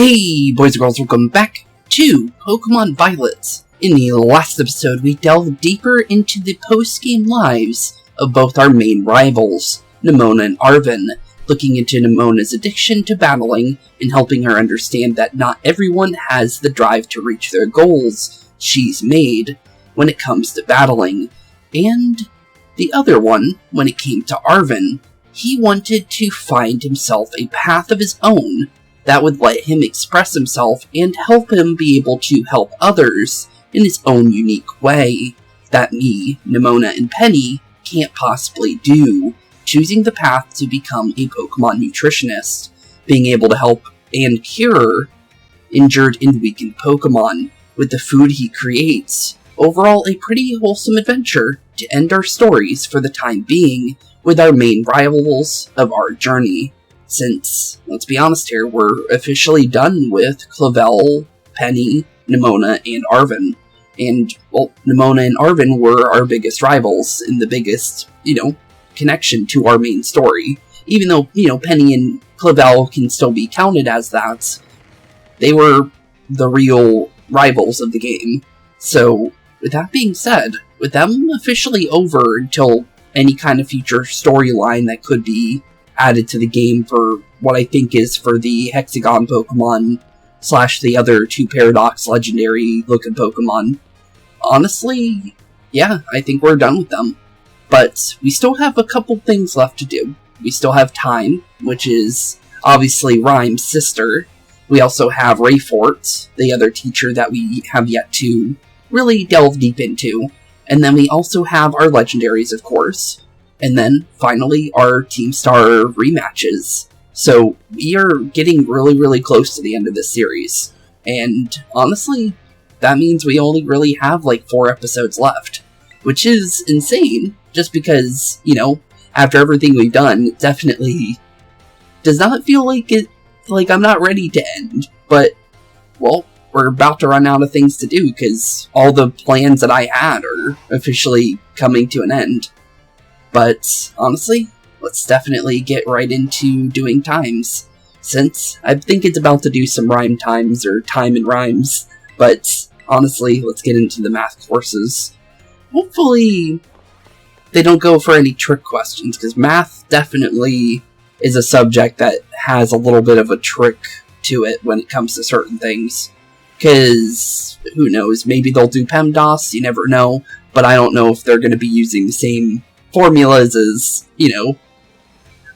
Hey boys and girls, welcome back to Pokemon Violet. In the last episode, we delved deeper into the post-game lives of both our main rivals, Nemona and Arven, looking into Nemona's addiction to battling and helping her understand that not everyone has the drive to reach their goals she's made when it comes to battling. And the other one, when it came to Arven, he wanted to find himself a path of his own that would let him express himself and help him be able to help others in his own unique way that me, Nemona, and Penny can't possibly do, choosing the path to become a Pokemon nutritionist, being able to help and cure injured and weakened Pokemon with the food he creates. Overall, a pretty wholesome adventure to end our stories for the time being with our main rivals of our journey. Since, let's be honest here, we're officially done with Clavell, Penny, Nemona, and Arven. And, well, Nemona and Arven were our biggest rivals and the biggest, connection to our main story. Even though, Penny and Clavell can still be counted as that, they were the real rivals of the game. So, with that being said, with them officially over until any kind of future storyline that could be added to the game for what I think is for the Hexagon Pokemon / the other two Paradox legendary looking Pokemon. Honestly, yeah, I think we're done with them. But we still have a couple things left to do. We still have Tyme, which is obviously Ryme's sister. We also have Rayfort, the other teacher that we have yet to really delve deep into. And then we also have our legendaries, of course. And then, finally, our Team Star rematches. So, we are getting really close to the end of this series. And, honestly, that means we only really have, 4 episodes left. Which is insane, just because, after everything we've done, it definitely does not feel like I'm not ready to end. But, well, we're about to run out of things to do, because all the plans that I had are officially coming to an end. But, honestly, let's definitely get right into doing times, since I think it's about to do some rhyme times, or time and rhymes, but, honestly, let's get into the math courses. Hopefully, they don't go for any trick questions, because math definitely is a subject that has a little bit of a trick to it when it comes to certain things. Because, who knows, maybe they'll do PEMDAS, you never know, but I don't know if they're going to be using the same formulas as,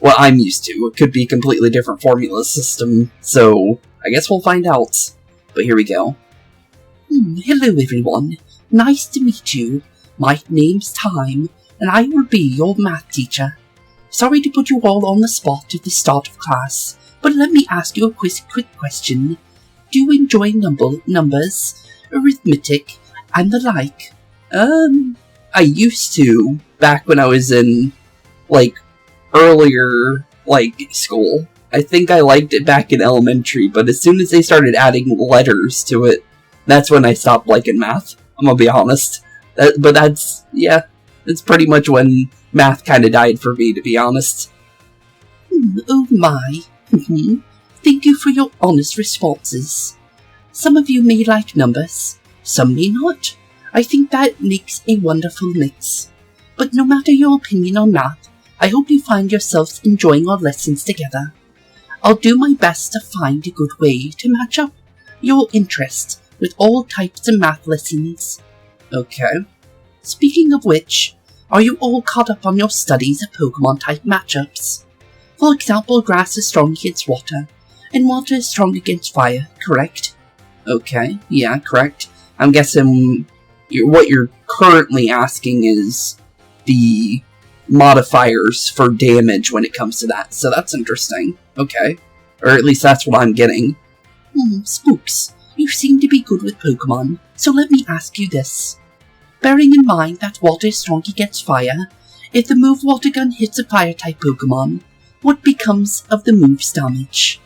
what I'm used to. It could be a completely different formula system, so I guess we'll find out. But here we go. Hello everyone, nice to meet you. My name's Tyme, and I will be your math teacher. Sorry to put you all on the spot at the start of class, but let me ask you a quick question. Do you enjoy numbers, arithmetic, and the like? I used to, back when I was in, earlier, school. I think I liked it back in elementary, but as soon as they started adding letters to it, that's when I stopped liking math. I'm gonna be honest. But that's pretty much when math kinda died for me, to be honest. Oh my. Thank you for your honest responses. Some of you may like numbers, some may not. I think that makes a wonderful mix. But no matter your opinion on math, I hope you find yourselves enjoying our lessons together. I'll do my best to find a good way to match up your interest with all types of math lessons. Okay. Speaking of which, are you all caught up on your studies of Pokemon-type matchups? For example, grass is strong against water, and water is strong against fire, correct? Okay, yeah, correct. I'm guessing what you're currently asking is the modifiers for damage when it comes to that, so that's interesting. Okay. Or at least that's what I'm getting. Spooks, you seem to be good with Pokemon, so let me ask you this. Bearing in mind that water is strong against fire, if the move Water Gun hits a fire-type Pokemon, what becomes of the move's damage?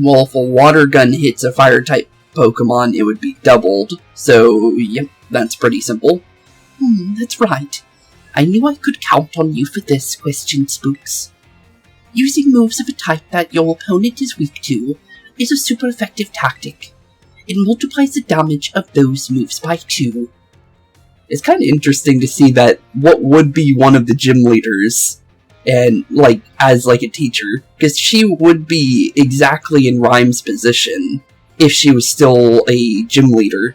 Well, if a Water Gun hits a fire-type Pokemon, it would be doubled, so, yep, that's pretty simple. That's right. I knew I could count on you for this question, Spooks. Using moves of a type that your opponent is weak to, is a super effective tactic. It multiplies the damage of those moves by 2. It's kind of interesting to see that what would be one of the gym leaders, and as a teacher, because she would be exactly in Ryme's position if she was still a gym leader,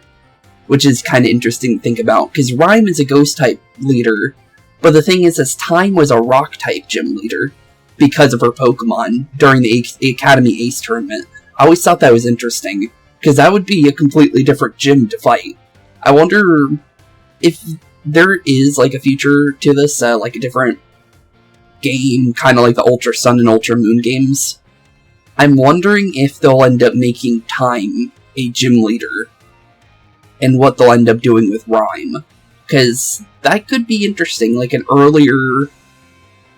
which is kind of interesting to think about, because Ryme is a ghost-type leader, but the thing is, Tyme was a rock-type gym leader because of her Pokemon during the Academy Ace tournament. I always thought that was interesting, because that would be a completely different gym to fight. I wonder if there is, a future to this, a different game, kind of like the Ultra Sun and Ultra Moon games. I'm wondering if they'll end up making Tyme a gym leader, and what they'll end up doing with Ryme. Because that could be interesting, an earlier...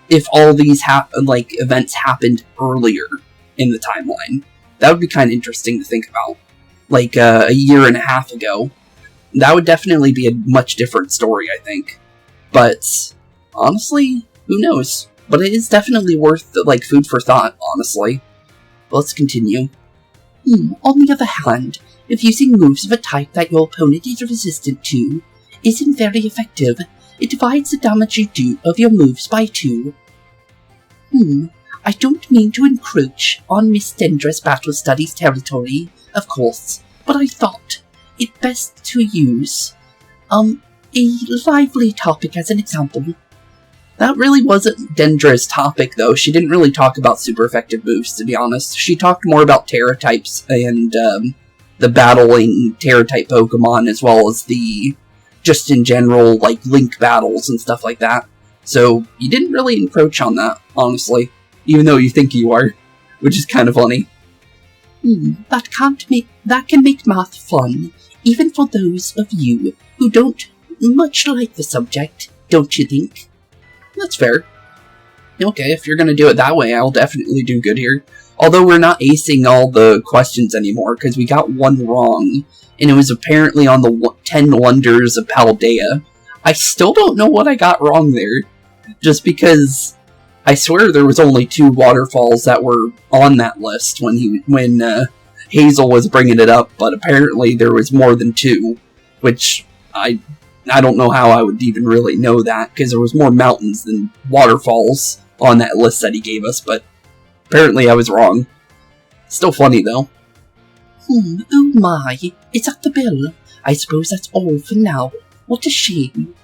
If all these events happened earlier in the timeline. That would be kind of interesting to think about. A year and a half ago. That would definitely be a much different story, I think. But, honestly, who knows? But it is definitely worth, food for thought, honestly. But let's continue. On the other hand, if using moves of a type that your opponent is resistant to isn't very effective, it divides the damage you do of your moves by 2. I don't mean to encroach on Miss Dendra's Battle Studies territory, of course, but I thought it best to use, a lively topic as an example. That really wasn't Dendra's topic, though. She didn't really talk about super effective moves, to be honest. She talked more about Terra types and, the battling Terra-type Pokemon, as well as the, just in general, Link battles and stuff like that. So, you didn't really encroach on that, honestly. Even though you think you are. Which is kind of funny. That can make math fun, even for those of you who don't much like the subject, don't you think? That's fair. Okay, if you're gonna do it that way, I'll definitely do good here. Although we're not acing all the questions anymore, because we got one wrong, and it was apparently on the 10 Wonders of Paldea. I still don't know what I got wrong there, just because I swear there was only 2 waterfalls that were on that list when Hazel was bringing it up, but apparently there was more than 2, which I don't know how I would even really know that, because there was more mountains than waterfalls on that list that he gave us, but apparently I was wrong. Still funny, though. Oh my, it's at the bell. I suppose that's all for now. What a shame.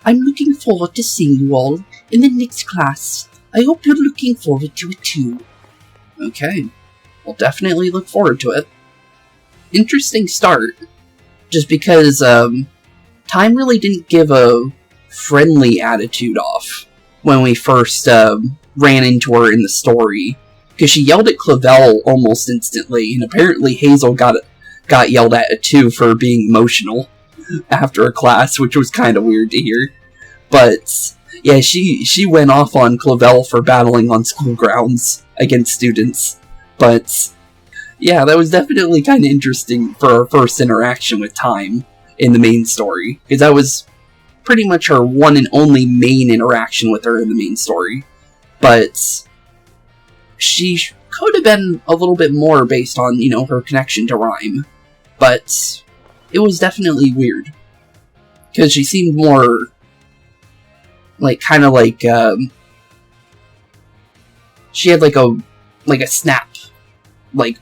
I'm looking forward to seeing you all in the next class. I hope you're looking forward to it too. Okay, we'll definitely look forward to it. Interesting start, just because Tyme really didn't give a friendly attitude off when we first ran into her in the story, because she yelled at Clavell almost instantly, and apparently Hazel got yelled at too for being emotional after a class, which was kind of weird to hear. But yeah, she went off on Clavell for battling on school grounds against students. But yeah, that was definitely kind of interesting for our first interaction with Tyme in the main story, because that was pretty much her one and only main interaction with her in the main story. But she could have been a little bit more based on, her connection to Ryme. But it was definitely weird, because she seemed more she had a snap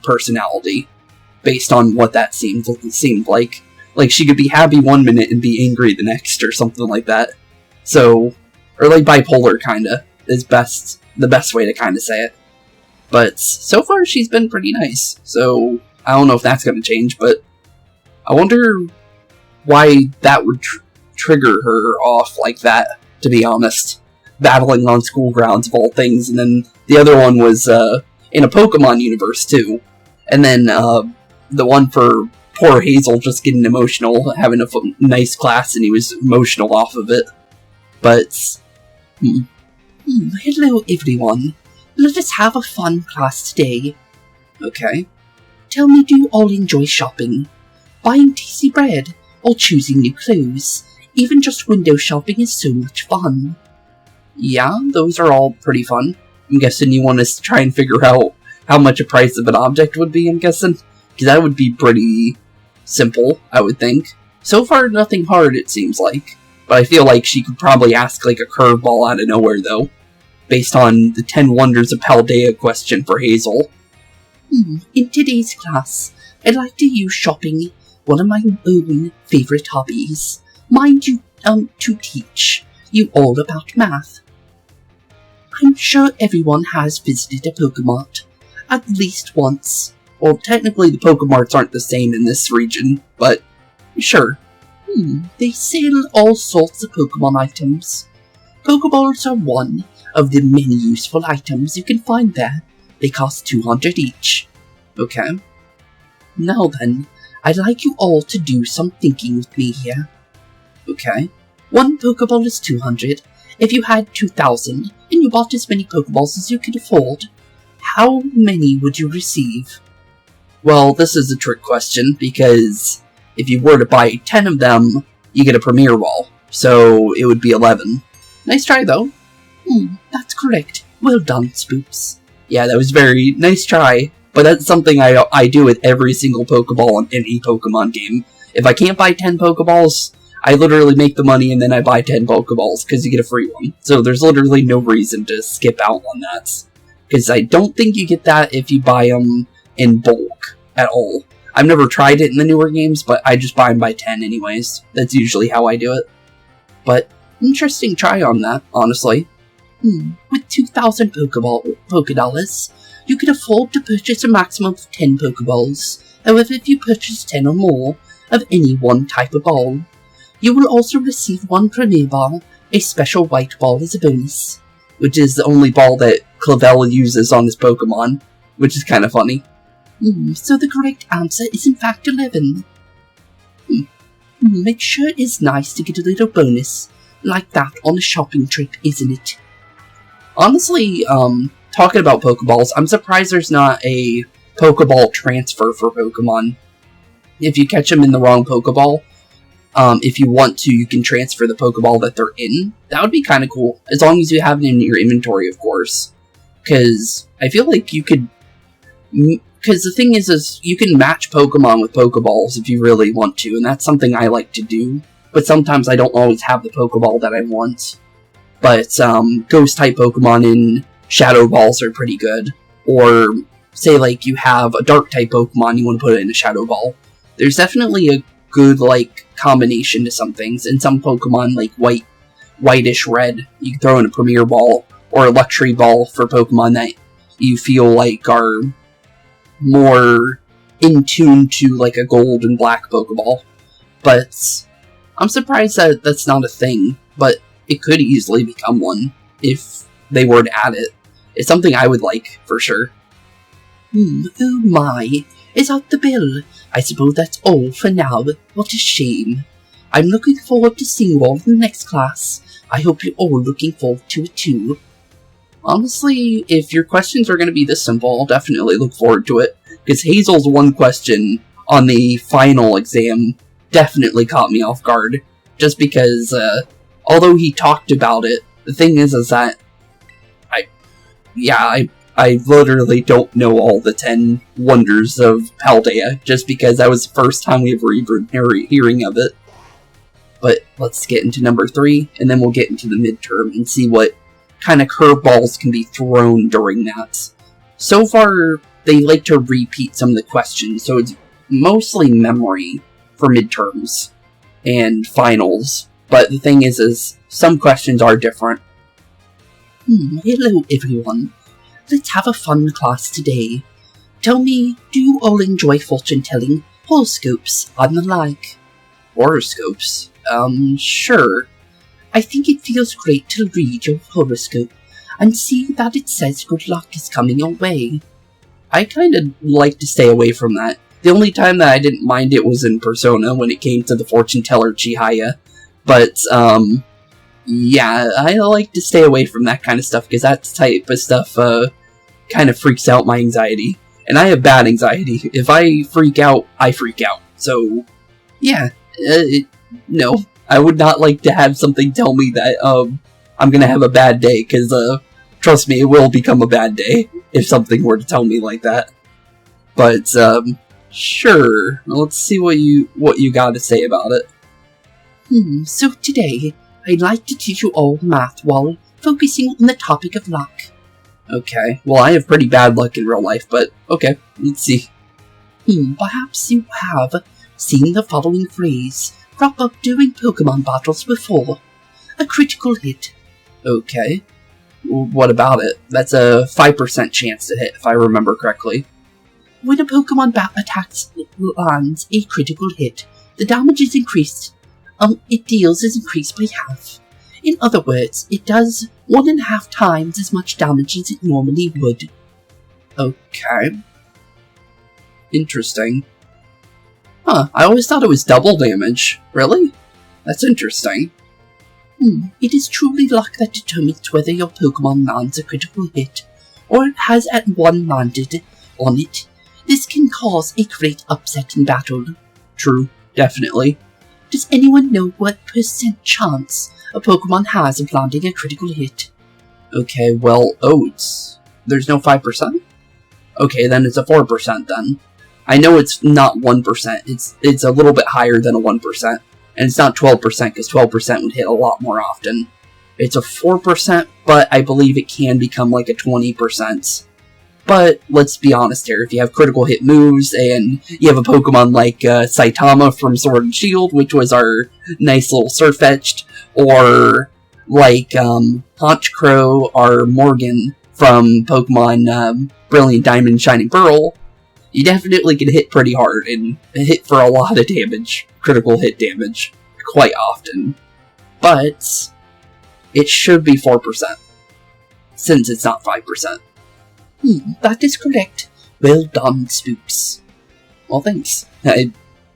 personality based on what that seemed like. Like, she could be happy one minute and be angry the next, or something like that. So, or bipolar, kinda, is the best way to kinda say it. But so far she's been pretty nice, so I don't know if that's gonna change, but I wonder why that would trigger her off like that, to be honest. Battling on school grounds of all things, and then the other one was in a Pokemon universe too. And then the one for poor Hazel just getting emotional, having a nice class, and he was emotional off of it. But, hello everyone. Let us have a fun class today. Okay. Tell me, do you all enjoy shopping? Buying tasty bread, or choosing new clothes? Even just window shopping is so much fun. Yeah, those are all pretty fun. I'm guessing you want us to try and figure out how much a price of an object would be, I'm guessing. Because that would be pretty simple, I would think. So far, nothing hard, it seems like. But I feel like she could probably ask, like, a curveball out of nowhere, though. Based on the 10 Wonders of Paldea question for Hazel. In today's class, I'd like to use shopping, one of my own favorite hobbies. Mind you, to teach you all about math. I'm sure everyone has visited a Pokemart at least once. Well, technically the Pokemarts aren't the same in this region, but sure. They sell all sorts of Pokemon items. Pokeballs are one of the many useful items you can find there. They cost 200 each. Okay. Now then, I'd like you all to do some thinking with me here. Okay. One Pokeball is 200. If you had 2,000, and you bought as many Pokeballs as you could afford, how many would you receive? Well, this is a trick question, because if you were to buy 10 of them, you get a Premier Ball. So, it would be 11. Nice try, though. That's correct. Well done, Spooks. Yeah, that was very nice try, but that's something I do with every single Pokeball in any Pokemon game. If I can't buy 10 Pokeballs, I literally make the money and then I buy 10 Pokeballs, because you get a free one. So there's literally no reason to skip out on that. Because I don't think you get that if you buy them in bulk at all. I've never tried it in the newer games, but I just buy them by 10 anyways. That's usually how I do it. But, interesting try on that, honestly. With 2,000 Pokédollars, you can afford to purchase a maximum of 10 Pokeballs. However, if you purchase 10 or more of any one type of ball, you will also receive one Premier Ball, a special white ball as a bonus, which is the only ball that Clavell uses on his Pokemon, which is kind of funny. So the correct answer is in fact 11. It sure is nice to get a little bonus like that on a shopping trip, isn't it? Honestly, talking about Pokeballs, I'm surprised there's not a Pokeball transfer for Pokemon. If you catch them in the wrong Pokeball, if you want to, you can transfer the Pokeball that they're in. That would be kind of cool, as long as you have it in your inventory, of course. Because I feel like you could... Because the thing is you can match Pokemon with Pokeballs if you really want to, and that's something I like to do. But sometimes I don't always have the Pokeball that I want. But Ghost-type Pokemon in Shadow Balls are pretty good. Or, say like you have a Dark-type Pokemon, you want to put it in a Shadow Ball. There's definitely a good, like, combination to some things. In some Pokemon, like whitish red, you can throw in a Premier Ball, or a Luxury Ball for Pokemon that you feel like are more in tune to, like, a gold and black Pokeball. But I'm surprised that that's not a thing, but it could easily become one if they were to add it. It's something I would like, for sure. Oh my, is that the bill? I suppose that's all for now. What a shame. I'm looking forward to seeing you all in the next class. I hope you're all looking forward to it too. Honestly, if your questions are going to be this simple, I'll definitely look forward to it. Because Hazel's one question on the final exam definitely caught me off guard. Just because, although he talked about it, the thing is that I literally don't know all the 10 wonders of Paldea, just because that was the first time we ever even hearing of it. But let's get into number 3, and then we'll get into the midterm and see what kind of curveballs can be thrown during that. So far, they like to repeat some of the questions, so it's mostly memory for midterms and finals. But the thing is some questions are different. Hello everyone. Let's have a fun class today. Tell me, do you all enjoy fortune-telling, horoscopes, and the like? Horoscopes? Sure. I think it feels great to read your horoscope and see that it says good luck is coming your way. I kinda like to stay away from that. The only time that I didn't mind it was in Persona when it came to the fortune-teller Chihaya. But, yeah, I like to stay away from that kind of stuff, because that type of stuff, kind of freaks out my anxiety. And I have bad anxiety. If I freak out, I freak out. So, yeah, no. I would not like to have something tell me that, I'm gonna have a bad day, because, trust me, it will become a bad day. if something were to tell me like that. But, sure. Let's see what you got to say about it. So today, I'd like to teach you all math while focusing on the topic of luck. Okay, well I have pretty bad luck in real life, but okay, let's see. Perhaps you have seen the following phrase crop up during Pokemon battles before. A critical hit. Okay. What about it? That's a 5% chance to hit, if I remember correctly. When a Pokemon lands a critical hit, the damage is increased. It deals is increased by half. In other words, it does 1.5 times as much damage as it normally would. Okay. Interesting. Huh, I always thought it was double damage. Really? That's interesting. It is truly luck that determines whether your Pokemon lands a critical hit, or it has at one landed on it. This can cause a great upset in battle. True, definitely. Does anyone know what percent chance a Pokemon has of landing a critical hit? Okay, well, there's no 5%? Okay, then it's a 4% then. I know it's not 1%, it's a little bit higher than a 1%. And it's not 12%, because 12% would hit a lot more often. It's a 4%, but I believe it can become like a 20%. But, let's be honest here, if you have critical hit moves, and you have a Pokemon like Saitama from Sword and Shield, which was our nice little Surfetched, or like Honchkrow or Morgan from Pokemon Brilliant Diamond Shining Pearl, you definitely can hit pretty hard, and hit for a lot of damage. Critical hit damage. Quite often. But it should be 4%. Since it's not 5%. That is correct. Well done, Spooks. Well, thanks. I'm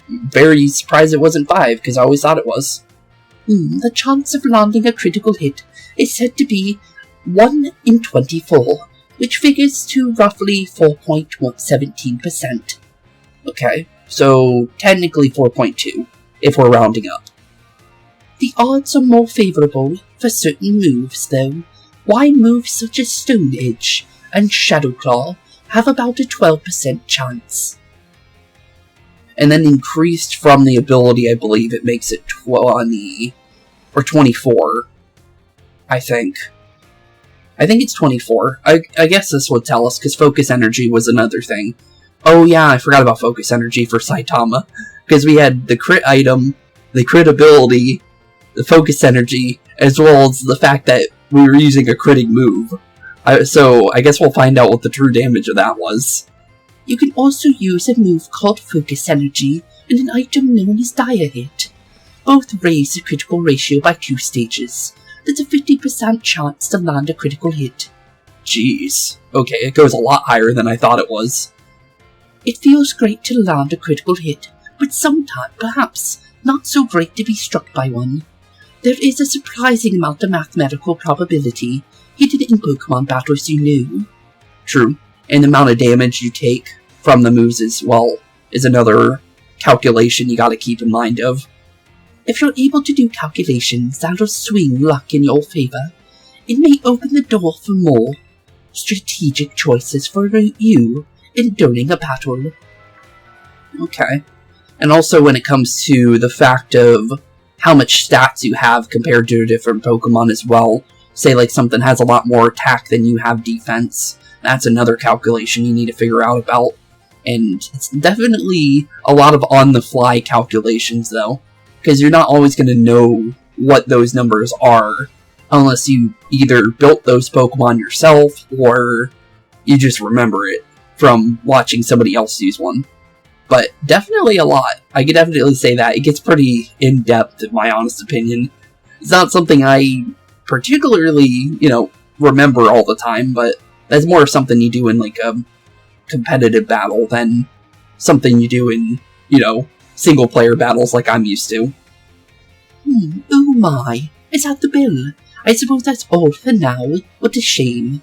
very surprised it wasn't 5, because I always thought it was. The chance of landing a critical hit is said to be 1 in 24. Which figures to roughly 4.17%. Okay, so technically 4.2, if we're rounding up. The odds are more favorable for certain moves, though. Why moves such as Stone Edge and Shadow Claw have about a 12% chance. And then increased from the ability, I believe it makes it 20, or 24, I think. I think it's 24. I guess this would tell us, because Focus Energy was another thing. Oh yeah, I forgot about Focus Energy for Saitama. Because we had the crit item, the crit ability, the Focus Energy, as well as the fact that we were using a critting move. So I guess we'll find out what the true damage of that was. You can also use a move called Focus Energy and an item known as Dire Hit. Both raise the critical ratio by 2 stages. There's a 50% chance to land a critical hit. Jeez. Okay, it goes a lot higher than I thought it was. It feels great to land a critical hit, but sometimes, perhaps, not so great to be struck by one. There is a surprising amount of mathematical probability hidden in Pokemon battles, you know. True, and the amount of damage you take from the moves as well is another calculation you gotta keep in mind of. If you're able to do calculations that'll swing luck in your favor, it may open the door for more strategic choices for you during a battle. Okay. And also when it comes to the fact of how much stats you have compared to different Pokemon as well. Say like something has a lot more attack than you have defense. That's another calculation you need to figure out about. And it's definitely a lot of on-the-fly calculations though. Because you're not always going to know what those numbers are unless you either built those Pokemon yourself or you just remember it from watching somebody else use one. But definitely a lot. I could definitely say that. It gets pretty in-depth in my honest opinion. It's not something I particularly, remember all the time, but that's more something you do in like a competitive battle than something you do in, single-player battles like I'm used to. Oh my, is that the bill? I suppose that's all for now. What a shame.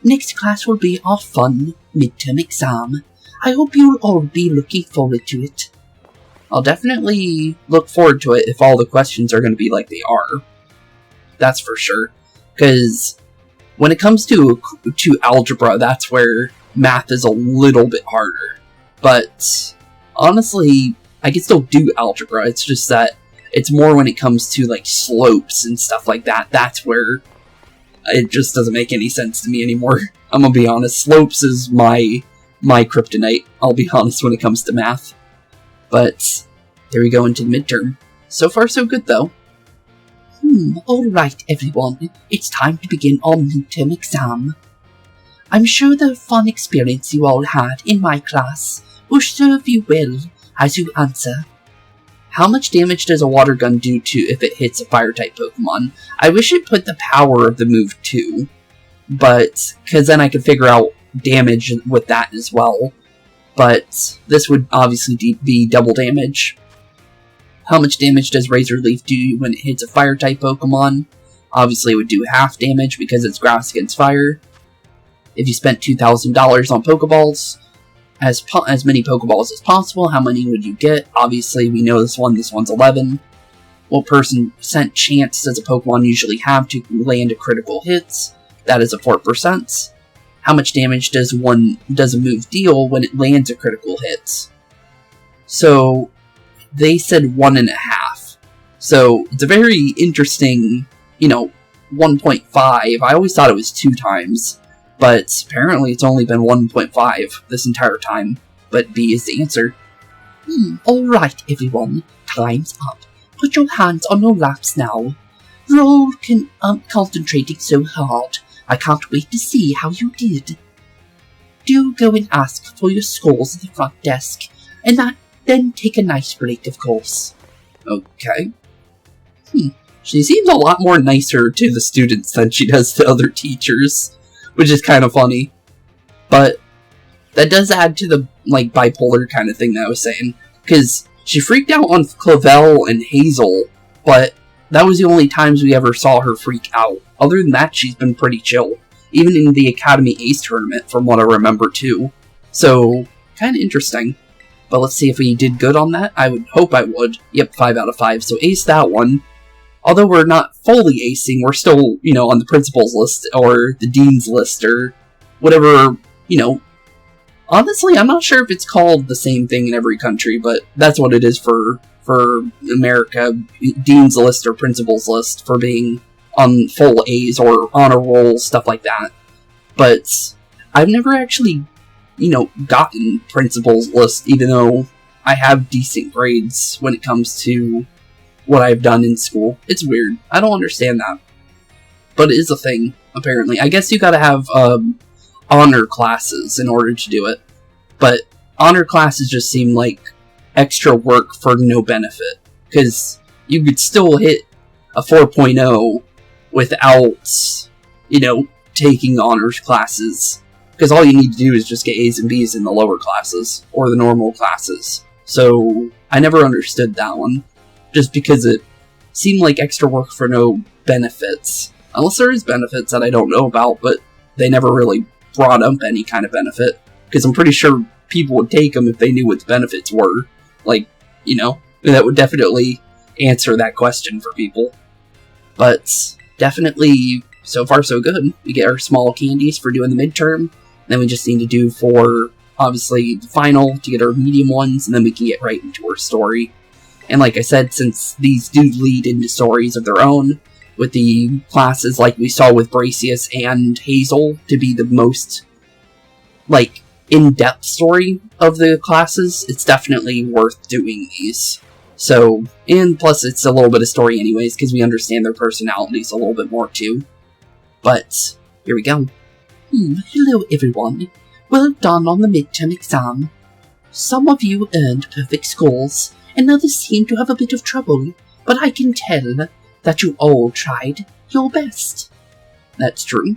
Next class will be our fun midterm exam. I hope you'll all be looking forward to it. I'll definitely look forward to it if all the questions are going to be like they are. That's for sure. Because when it comes to algebra, that's where math is a little bit harder. But honestly, I can still do algebra. It's just that it's more when it comes to like slopes and stuff like that. That's where it just doesn't make any sense to me anymore. I'm gonna be honest. Slopes is my kryptonite. I'll be honest when it comes to math. But there we go into the midterm. So far, so good though. Alright everyone, it's time to begin our midterm exam. I'm sure the fun experience you all had in my class will serve you well as you answer. How much damage does a water gun do to if it hits a fire-type Pokemon? I wish it put the power of the move too, but because then I could figure out damage with that as well. But this would obviously be double damage. How much damage does Razor Leaf do when it hits a fire-type Pokemon? Obviously it would do half damage because it's grass against fire. If you spent $2,000 on Pokeballs, as many Pokeballs as possible, how many would you get? Obviously we know this one's 11. What percent chance does a Pokemon usually have to land a critical hit? That is a 4%. How much damage does a move deal when it lands a critical hit? So they said 1.5. So it's a very interesting, 1.5. I always thought it was 2 times, but apparently it's only been 1.5 this entire time. But B is the answer. Alright everyone, time's up. Put your hands on your laps now. You're all concentrating so hard. I can't wait to see how you did. Do go and ask for your scores at the front desk, and then take a nice break, of course. Okay. She seems a lot more nicer to the students than she does to other teachers, which is kind of funny. But that does add to the, bipolar kind of thing that I was saying, because she freaked out on Clavell and Hazel, but that was the only times we ever saw her freak out. Other than that, she's been pretty chill. Even in the Academy Ace tournament, from what I remember, too. So, kind of interesting. But let's see if we did good on that. I would hope I would. Yep, 5 out of 5. So ace that one. Although we're not fully acing, we're still, on the principal's list, or the dean's list, or whatever, Honestly, I'm not sure if it's called the same thing in every country, but that's what it is for America. Dean's list or principal's list for being on full A's or honor roll, stuff like that. But I've never actually, gotten principal's list, even though I have decent grades when it comes to what I've done in school. It's weird. I don't understand that. But it is a thing, apparently. I guess you gotta have, honor classes in order to do it. But honor classes just seem like extra work for no benefit. Because you could still hit a 4.0 without, taking honors classes. Because all you need to do is just get A's and B's in the lower classes, or the normal classes. So, I never understood that one. Just because it seemed like extra work for no benefits. Unless there is benefits that I don't know about, but they never really brought up any kind of benefit. Because I'm pretty sure people would take them if they knew what the benefits were. That would definitely answer that question for people. But, definitely, so far so good. We get our small candies for doing the midterm. Then we just need to do for, obviously, the final to get our medium ones, and then we can get right into our story. And like I said, since these do lead into stories of their own, with the classes like we saw with Bracius and Hazel to be the most, in-depth story of the classes, it's definitely worth doing these. So, and plus it's a little bit of story anyways, because we understand their personalities a little bit more too. But, here we go. Hello everyone. Well done on the midterm exam. Some of you earned perfect scores, and others seem to have a bit of trouble, but I can tell that you all tried your best. That's true.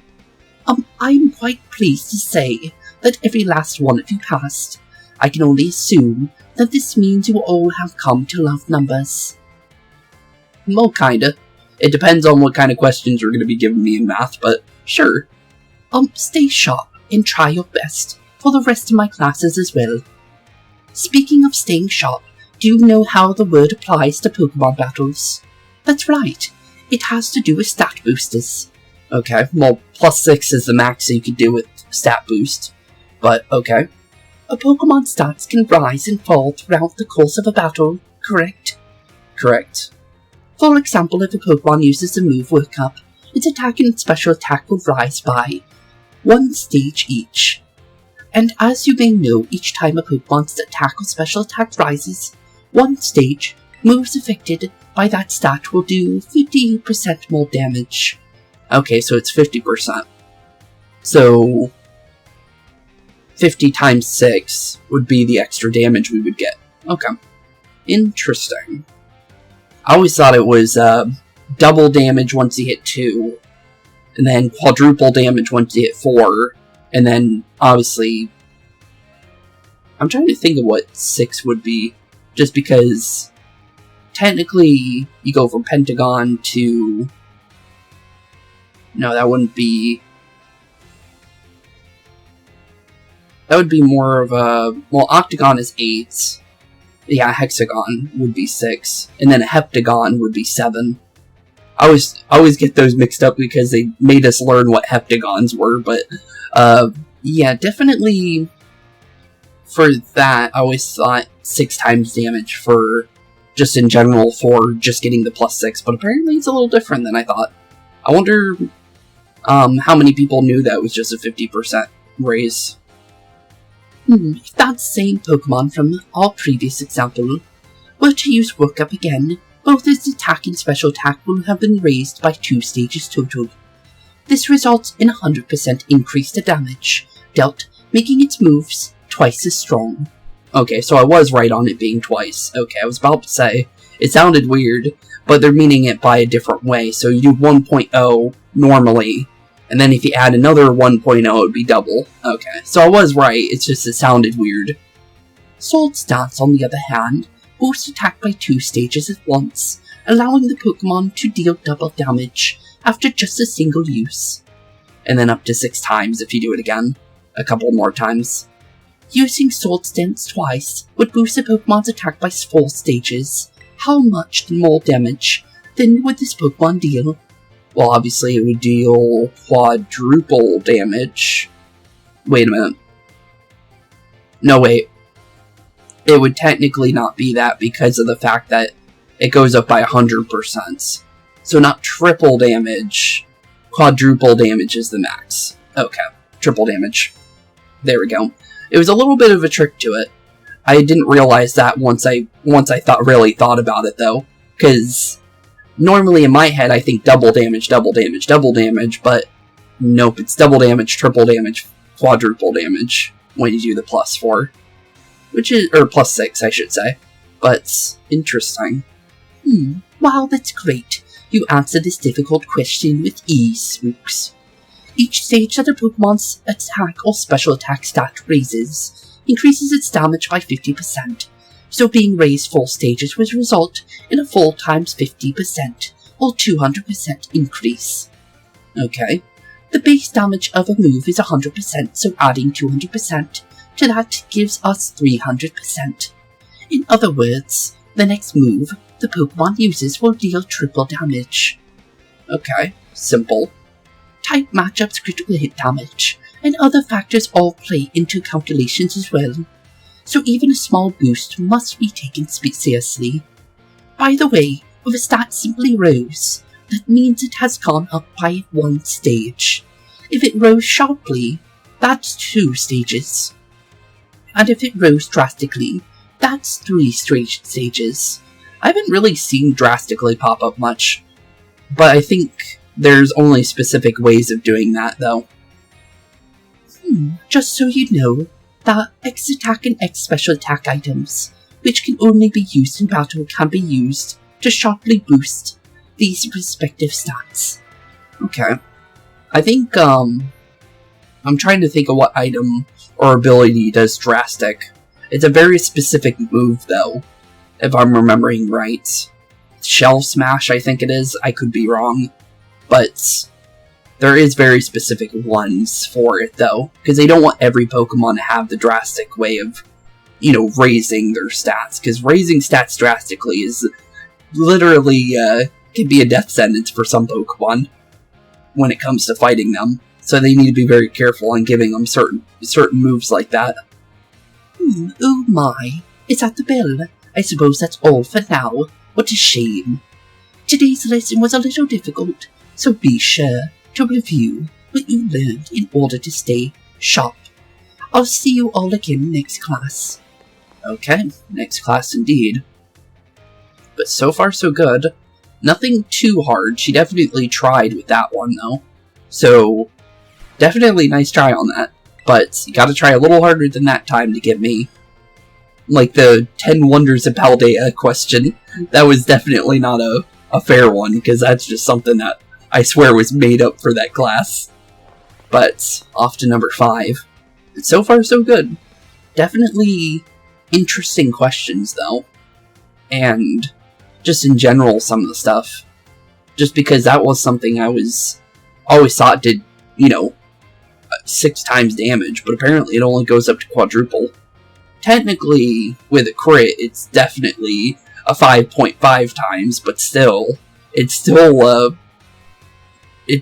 I'm quite pleased to say that every last one of you passed. I can only assume that this means you all have come to love numbers. Well, kinda. It depends on what kind of questions you're going to be giving me in math, but sure. Stay sharp and try your best for the rest of my classes as well. Speaking of staying sharp, do you know how the word applies to Pokemon battles? That's right, it has to do with stat boosters. Okay, well, +6 is the max you could do with stat boost. But, okay. A Pokemon's stats can rise and fall throughout the course of a battle, correct? Correct. For example, if a Pokemon uses the move Workup, its attack and special attack will rise by 1 stage each. And as you may know, each time a Pokemon's attack or special attack rises 1 stage, moves affected by that stat will do 50% more damage. Okay, so it's 50%. So 50 times 6 would be the extra damage we would get. Okay. Interesting. I always thought it was double damage once you hit 2, and then quadruple damage once you hit 4, and then obviously I'm trying to think of what 6 would be, just because technically you go from Pentagon to... No, that wouldn't be... That would be more of a... Well, Octagon is 8. Yeah, Hexagon would be 6. And then a Heptagon would be 7. I always get those mixed up because they made us learn what Heptagons were, but... yeah, definitely... For that, I always thought 6 times damage for... Just in general, for just getting the +6, but apparently it's a little different than I thought. I wonder... how many people knew that was just a 50% raise? If that same Pokemon from our previous example were to use Workup again, both its attack and special attack will have been raised by 2 stages total. This results in 100% increase to damage dealt, making its moves twice as strong. Okay, so I was right on it being twice. Okay, I was about to say, it sounded weird, but they're meaning it by a different way. So you do 1.0 normally, and then if you add another 1.0, it would be double. Okay, so I was right, it's just it sounded weird. Sword stats, on the other hand, boost attack by 2 stages at once, allowing the Pokemon to deal double damage after just a single use. And then up to 6 times if you do it again. A couple more times. Using Sword Stance twice would boost a Pokemon's attack by 4 stages. How much more damage then would this Pokemon deal? Well, obviously it would deal quadruple damage. Wait a minute. No, wait. It would technically not be that because of the fact that it goes up by 100%. So not triple damage. Quadruple damage is the max. Okay. Triple damage. There we go. It was a little bit of a trick to it. I didn't realize that once I really thought about it, though. Because normally in my head I think double damage, double damage, double damage, but nope, it's double damage, triple damage, quadruple damage when you do the +4. Which is, or +6, I should say. But, interesting. Wow, that's great. You answered this difficult question with ease, Spooks. Each stage that a Pokemon's attack or special attack stat raises increases its damage by 50%, so being raised 4 stages would result in a 4 times 50%, or 200% increase. Okay. The base damage of a move is 100%, so adding 200% to that gives us 300%. In other words, the next move the Pokemon uses will deal triple damage. Okay, simple. Type matchups, critical hit damage, and other factors all play into calculations as well, so even a small boost must be taken seriously. By the way, if a stat simply rose, that means it has gone up by 1 stage. If it rose sharply, that's 2 stages. And if it rose drastically, that's 3 stages. I haven't really seen drastically pop up much, but I think there's only specific ways of doing that, though. Just so you know, the X attack and X special attack items, which can only be used in battle, can be used to sharply boost these respective stats. Okay. I think, I'm trying to think of what item or ability does drastic. It's a very specific move, though, if I'm remembering right. Shell Smash, I think it is. I could be wrong. But there is very specific ones for it, though, because they don't want every Pokemon to have the drastic way of, raising their stats, because raising stats drastically is literally, can be a death sentence for some Pokemon. when it comes to fighting them. So they need to be very careful on giving them certain moves like that. Oh my, it's at the bell. I suppose that's all for now. What a shame. Today's lesson was a little difficult, so be sure to review what you learned in order to stay sharp. I'll see you all again next class. Okay, next class indeed. But so far so good. Nothing too hard. She definitely tried with that one though. So, definitely nice try on that. But you gotta try a little harder than that time to get me. Like the 10 Wonders of Paldea question. That was definitely not a fair one, because that's just something that I swear was made up for that class. But, off to number 5. So far so good. Definitely interesting questions though. And just in general some of the stuff. Just because that was something I always thought did, 6 times damage, but apparently it only goes up to quadruple. Technically, with a crit, it's definitely a 5.5 times, but still, it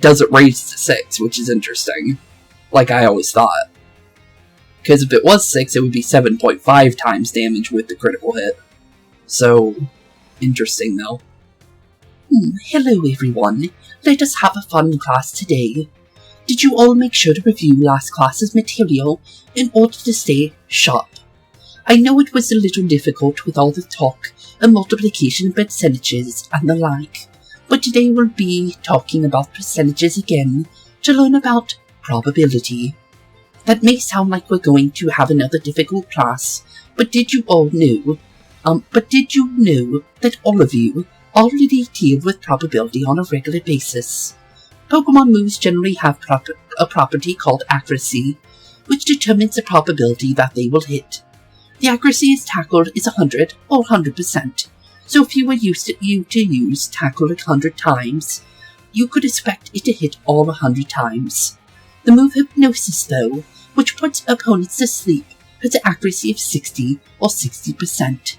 doesn't raise to 6, which is interesting. Like I always thought. Because if it was 6, it would be 7.5 times damage with the critical hit. So, interesting though. Hello everyone. Let us have a fun class today. Did you all make sure to review last class's material in order to stay sharp? I know it was a little difficult with all the talk and multiplication of percentages and the like, but today we'll be talking about percentages again to learn about probability. That may sound like we're going to have another difficult class, but did you know that all of you already deal with probability on a regular basis? Pokemon moves generally have a property called accuracy, which determines the probability that they will hit. The accuracy is tackled is 100 or 100%, so if you were used to use tackle 100 times, you could expect it to hit all 100 times. The move Hypnosis, though, which puts opponents to sleep, has an accuracy of 60 or 60%.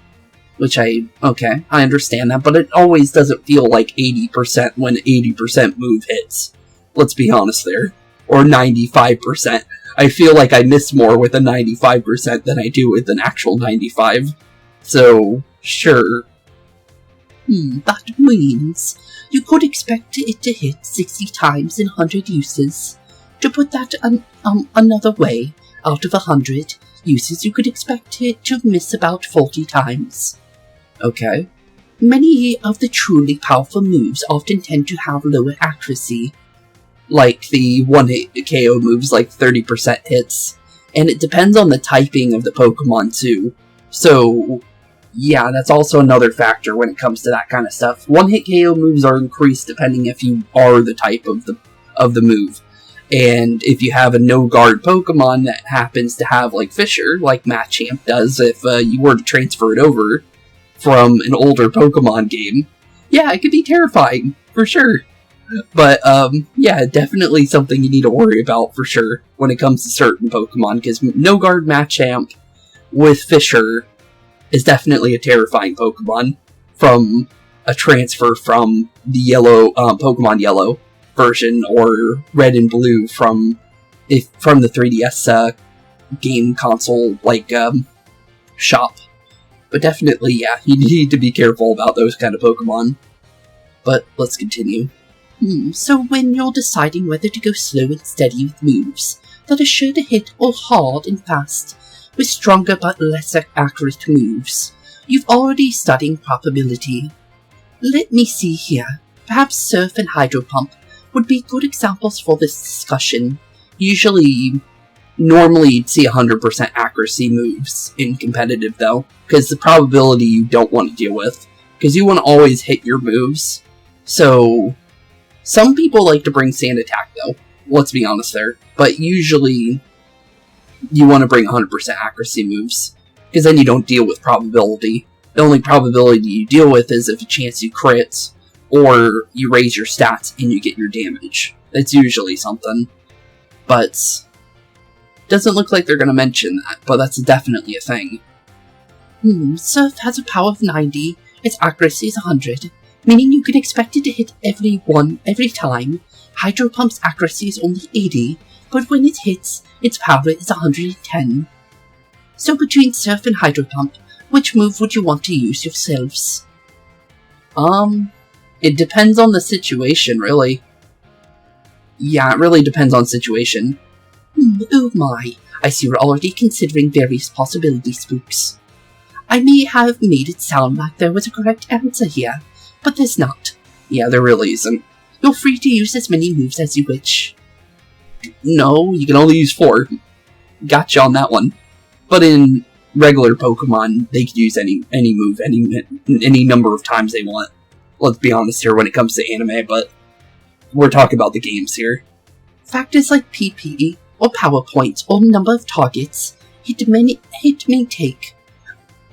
Which I understand that, but it always doesn't feel like 80% when 80% move hits. Let's be honest there. Or 95%. I feel like I miss more with a 95% than I do with an actual 95. So, sure. That means you could expect it to hit 60 times in 100 uses. To put that another way, out of 100 uses you could expect it to miss about 40 times. Okay. Many of the truly powerful moves often tend to have lower accuracy. Like the one-hit KO moves, like 30% hits. And it depends on the typing of the Pokemon too. So, yeah, that's also another factor when it comes to that kind of stuff. One-hit KO moves are increased depending if you are the type of the move. And if you have a no-guard Pokemon that happens to have, like Fisher, like Machamp does, if you were to transfer it over from an older Pokemon game, yeah, it could be terrifying, for sure. But, yeah, definitely something you need to worry about, for sure, when it comes to certain Pokemon, because no-guard Machamp with Fisher is definitely a terrifying Pokemon from a transfer from the yellow, Pokemon Yellow version, or Red and Blue from the 3DS, game console, like, shop. But definitely, yeah, you need to be careful about those kind of Pokemon. But let's continue. So when you're deciding whether to go slow and steady with moves that are sure to hit or hard and fast with stronger but less accurate moves, you've already studied probability. Let me see here. Perhaps Surf and Hydro Pump would be good examples for this discussion. Normally you'd see 100% accuracy moves in competitive though, because the probability you don't want to deal with, because you want to always hit your moves. So, some people like to bring Sand Attack though, let's be honest there, but usually you want to bring 100% accuracy moves, because then you don't deal with probability. The only probability you deal with is if a chance you crit, or you raise your stats and you get your damage. That's usually something. But doesn't look like they're going to mention that, but that's definitely a thing. Surf has a power of 90, its accuracy is 100, meaning you can expect it to hit every time. Hydro Pump's accuracy is only 80, but when it hits, its power is 110. So between Surf and Hydro Pump, which move would you want to use yourselves? It depends on the situation, really. Yeah, it really depends on situation. Oh my, I see you're already considering various possibilities, Spooks. I may have made it sound like there was a correct answer here, but there's not. Yeah, there really isn't. You're free to use as many moves as you wish. No, you can only use 4. Gotcha on that one. But in regular Pokemon, they could use any move, any number of times they want. Let's be honest here when it comes to anime, but we're talking about the games here. Factors like PP, or power points, or number of targets, hit may take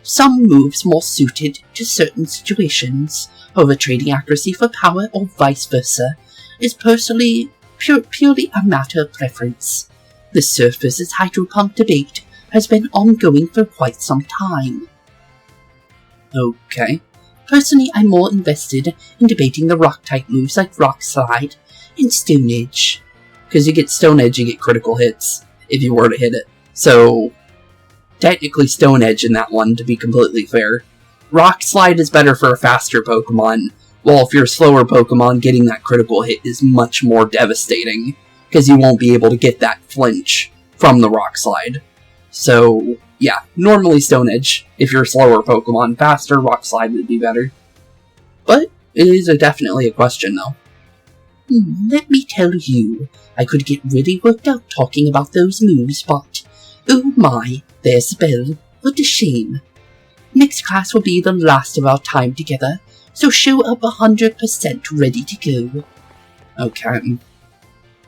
some moves more suited to certain situations. However, trading accuracy for power or vice versa is personally purely a matter of preference. The Surf vs Hydro Pump debate has been ongoing for quite some time. Okay. Personally, I'm more invested in debating the Rock-type moves like Rock Slide and Stone Edge. Because you get Stone Edge, you get critical hits if you were to hit it. So, technically Stone Edge in that one, to be completely fair. Rock Slide is better for a faster Pokemon, while if you're a slower Pokemon, getting that critical hit is much more devastating, because you won't be able to get that flinch from the Rock Slide. So, yeah, normally Stone Edge, if you're a slower Pokemon. Faster, Rock Slide would be better. But it is definitely a question, though. Let me tell you, I could get really worked up talking about those moves, but oh my, there's the bell. What a shame. Next class will be the last of our time together, so show up 100% ready to go. Okay.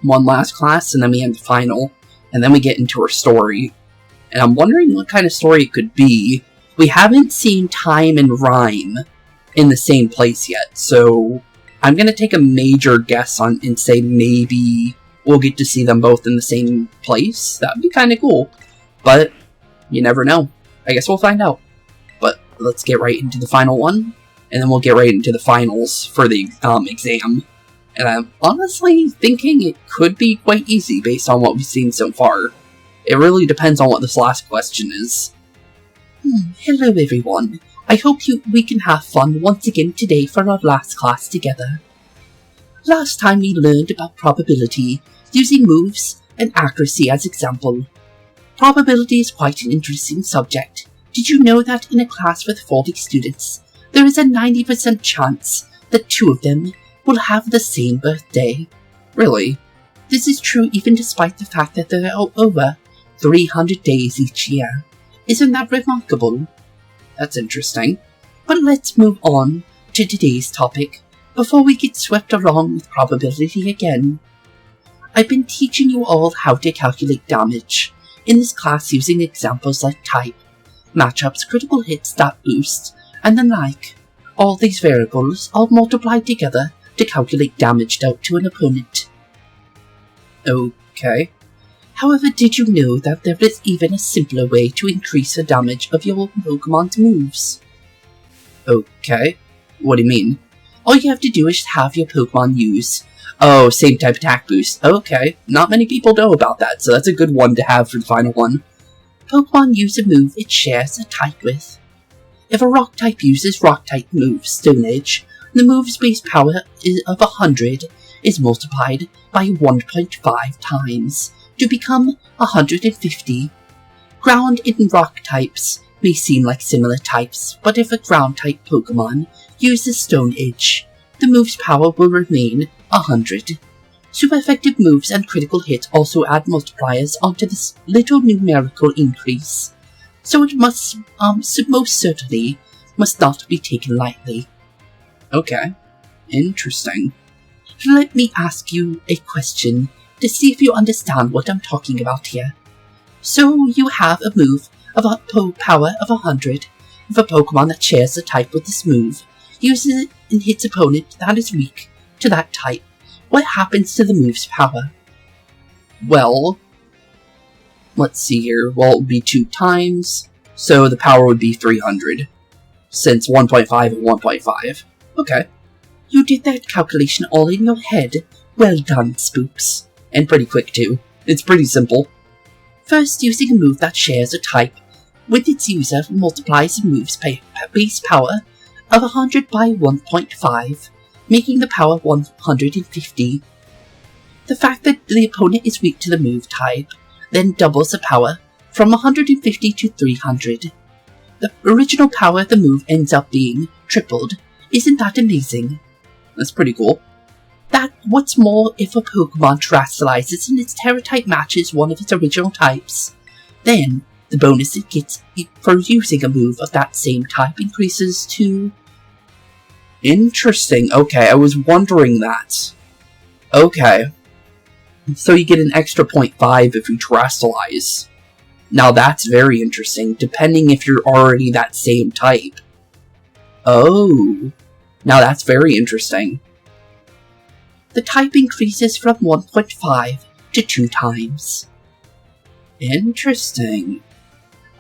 One last class, and then we end the final, and then we get into our story. And I'm wondering what kind of story it could be. We haven't seen Tyme and Ryme in the same place yet, so I'm going to take a major guess on and say maybe we'll get to see them both in the same place. That'd be kind of cool. But you never know. I guess we'll find out. But let's get right into the final one, and then we'll get right into the finals for the exam. And I'm honestly thinking it could be quite easy based on what we've seen so far. It really depends on what this last question is. Hello everyone. I hope we can have fun once again today for our last class together. Last time we learned about probability, using moves and accuracy as example. Probability is quite an interesting subject. Did you know that in a class with 40 students, there is a 90% chance that 2 of them will have the same birthday? Really? This is true even despite the fact that there are over 300 days each year. Isn't that remarkable? That's interesting. But let's move on to today's topic, before we get swept along with probability again. I've been teaching you all how to calculate damage in this class using examples like type, matchups, critical hits, stat boost, and the like. All these variables are multiplied together to calculate damage dealt to an opponent. Okay. However, did you know that there is even a simpler way to increase the damage of your Pokemon's moves? Okay. What do you mean? All you have to do is have your Pokemon use... Oh, same type attack boost. Okay. Not many people know about that, so that's a good one to have for the final one. Pokemon use a move it shares a type with. If a Rock type uses Rock type move Stone Edge, the move's base power of 100 is multiplied by 1.5 times to become 150. Ground and Rock types may seem like similar types, but if a Ground type Pokemon uses Stone Edge, the move's power will remain 100. Super effective moves and critical hits also add multipliers onto this little numerical increase, so it must most certainly must not be taken lightly. Okay, interesting. Let me ask you a question to see if you understand what I'm talking about here. So you have a move of a power of 100. If a Pokemon that shares a type with this move uses it and hits opponent that is weak to that type, what happens to the move's power? Well, let's see here. Well, it would be 2 times, so the power would be 300. Since 1.5 and 1.5. Okay. You did that calculation all in your head. Well done, Spooks. And pretty quick too. It's pretty simple. First, using a move that shares a type with its user multiplies the move's base power of 100 by 1.5, making the power 150. The fact that the opponent is weak to the move type then doubles the power from 150 to 300. The original power the move ends up being tripled. Isn't that amazing? That's pretty cool. What's more, if a Pokemon terrestrializes and its Terra type matches one of its original types, then the bonus it gets for using a move of that same type increases to... Interesting. Okay, I was wondering that. Okay. So you get an extra 0.5 if you terrestrialize. Now that's very interesting, depending if you're already that same type. Oh. Now that's very interesting. The type increases from 1.5 to 2 times. Interesting.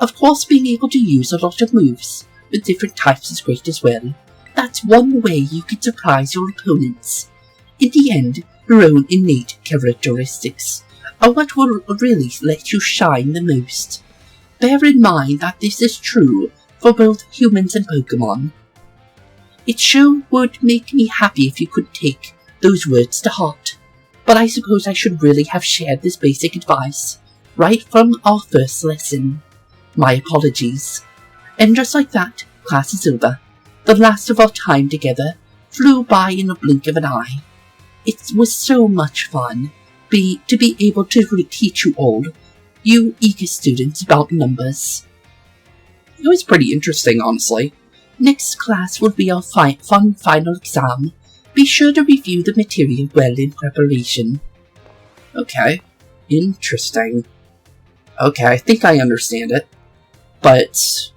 Of course, being able to use a lot of moves with different types is great as well. That's one way you can surprise your opponents. In the end, your own innate characteristics are what will really let you shine the most. Bear in mind that this is true for both humans and Pokemon. It sure would make me happy if you could take those words to heart, but I suppose I should really have shared this basic advice right from our first lesson. My apologies. And just like that, class is over. The last of our time together flew by in a blink of an eye. It was so much fun to be able to teach you all, you eager students, about numbers. It was pretty interesting, honestly. Next class will be our fun final exam. Be sure to review the material well in preparation. Okay. Interesting. Okay, I think I understand it. But,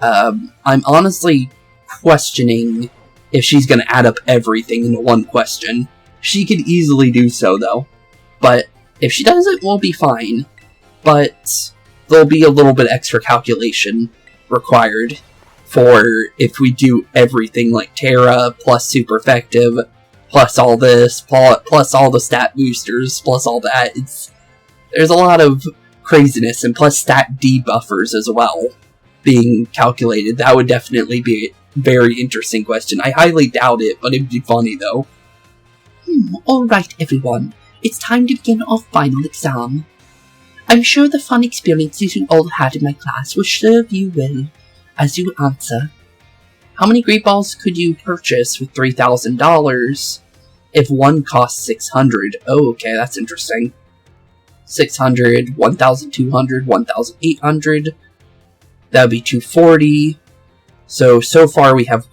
I'm honestly questioning if she's gonna add up everything into one question. She could easily do so, though. But, if she doesn't, we'll be fine. But, there'll be a little bit extra calculation required for if we do everything like Terra, plus super effective, plus all this, plus all the stat boosters, plus all that. There's a lot of craziness, and plus stat debuffers as well being calculated. That would definitely be a very interesting question. I highly doubt it, but it'd be funny though. Alright everyone, it's time to begin our final exam. I'm sure the fun experiences you all had in my class will serve you well as you answer. How many Great Balls could you purchase with $3,000 if one costs 600? Oh, okay, that's interesting. 600, 1,200, 1,800. That would be 240. So far we have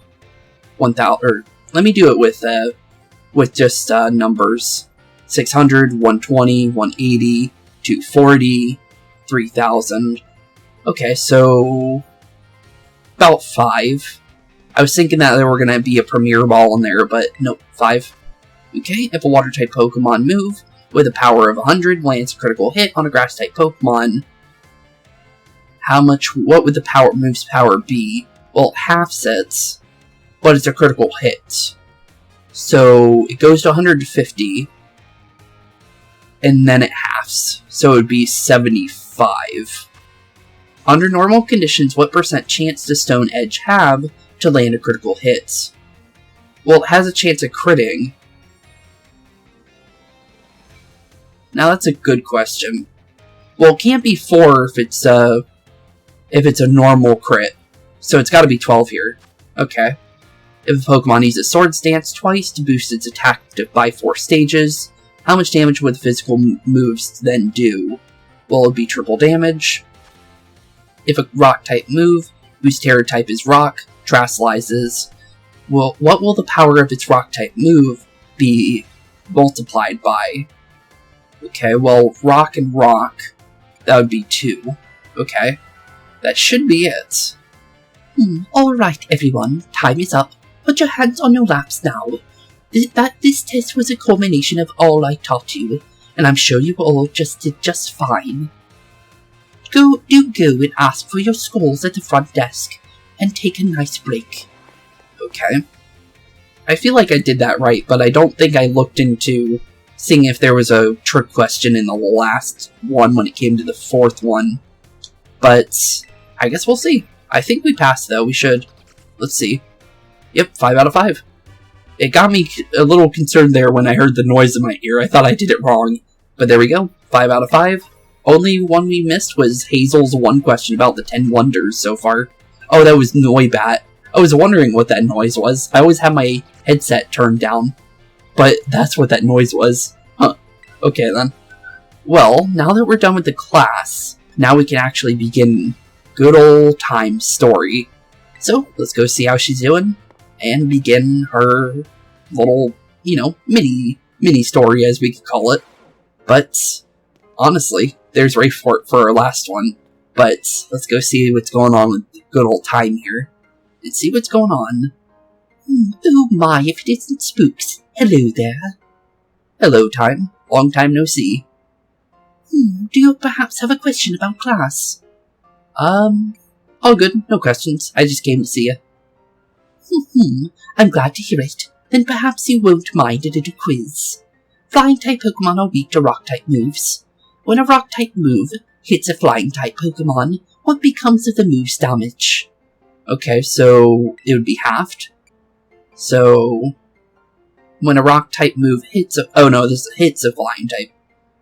1,000. Or let me do it with just numbers. 600, 120, 180, 240, 3,000. Okay, so about 5. I was thinking that there were going to be a Premier Ball in there, but nope, 5. Okay, if a Water-type Pokemon move with a power of 100 lands a critical hit on a Grass-type Pokemon, what would the move's power be? Well, it halves it, but it's a critical hit. So it goes to 150, and then it halves, so it would be 75. Under normal conditions, what % chance does Stone Edge have to land a critical hit? Well, it has a chance of critting. Now that's a good question. Well, it can't be 4 if it's a normal crit. So it's got to be 12 here. Okay. If a Pokemon uses Swords Dance twice to boost its attack by 4 stages, how much damage would the physical moves then do? Well, it would be triple damage. If a Rock-type move, whose Terra type is Rock, terrestrializes, well, what will the power of its Rock-type move be multiplied by? Okay, well, Rock and Rock, that would be 2. Okay, that should be it. Alright everyone, time is up. Put your hands on your laps now. This test was a culmination of all I taught you, and I'm sure you all just did just fine. Go and ask for your scores at the front desk, and take a nice break. Okay. I feel like I did that right, but I don't think I looked into seeing if there was a trick question in the last one when it came to the fourth one. But I guess we'll see. I think we passed, though. We should. Let's see. Yep, 5 out of 5. It got me a little concerned there when I heard the noise in my ear. I thought I did it wrong. But there we go. 5 out of 5. Only one we missed was Hazel's one question about the 10 wonders so far. Oh, that was Noibat. I was wondering what that noise was. I always have my headset turned down. But that's what that noise was. Huh. Okay, then. Well, now that we're done with the class, now we can actually begin good old Tyme's story. So, let's go see how she's doing, and begin her little, mini story, as we could call it. But, honestly, there's Ray for our last one. But, let's go see what's going on with good old Tyme here, and see what's going on. Oh my, if it isn't Spooks. Hello there. Hello, Tyme. Long time no see. Do you perhaps have a question about class? All good, no questions. I just came to see you. I'm glad to hear it. Then perhaps you won't mind a little quiz. Flying-type Pokémon are weak to Rock-type moves. When a Rock-type move hits a Flying-type Pokémon, what becomes of the move's damage? Okay, so it would be halved. So, when a Rock-type move hits hits a Flying-type.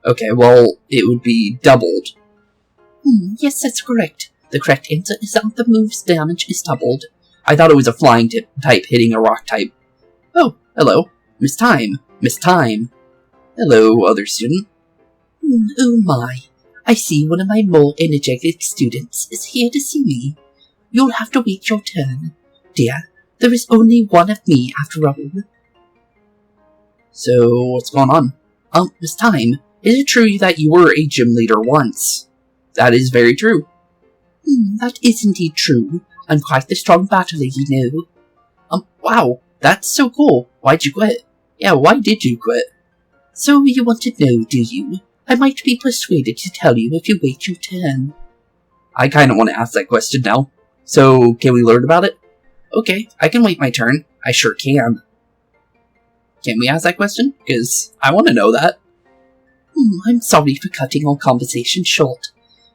Okay, well, it would be doubled. Yes, that's correct. The correct answer is that the move's damage is doubled. I thought it was a flying type hitting a rock type. Oh, hello. Miss Tyme. Miss Tyme. Hello, other student. Oh my. I see one of my more energetic students is here to see me. You'll have to wait your turn. Dear, there is only one of me after all. So, what's going on? Miss Tyme, is it true that you were a gym leader once? That is very true. That is indeed true. I'm quite the strong battler, you know. Wow, that's so cool. Why'd you quit? Yeah, why did you quit? So you want to know, do you? I might be persuaded to tell you if you wait your turn. I kinda want to ask that question now. So, can we learn about it? Okay, I can wait my turn. I sure can. Can we ask that question? Because I want to know that. I'm sorry for cutting our conversation short.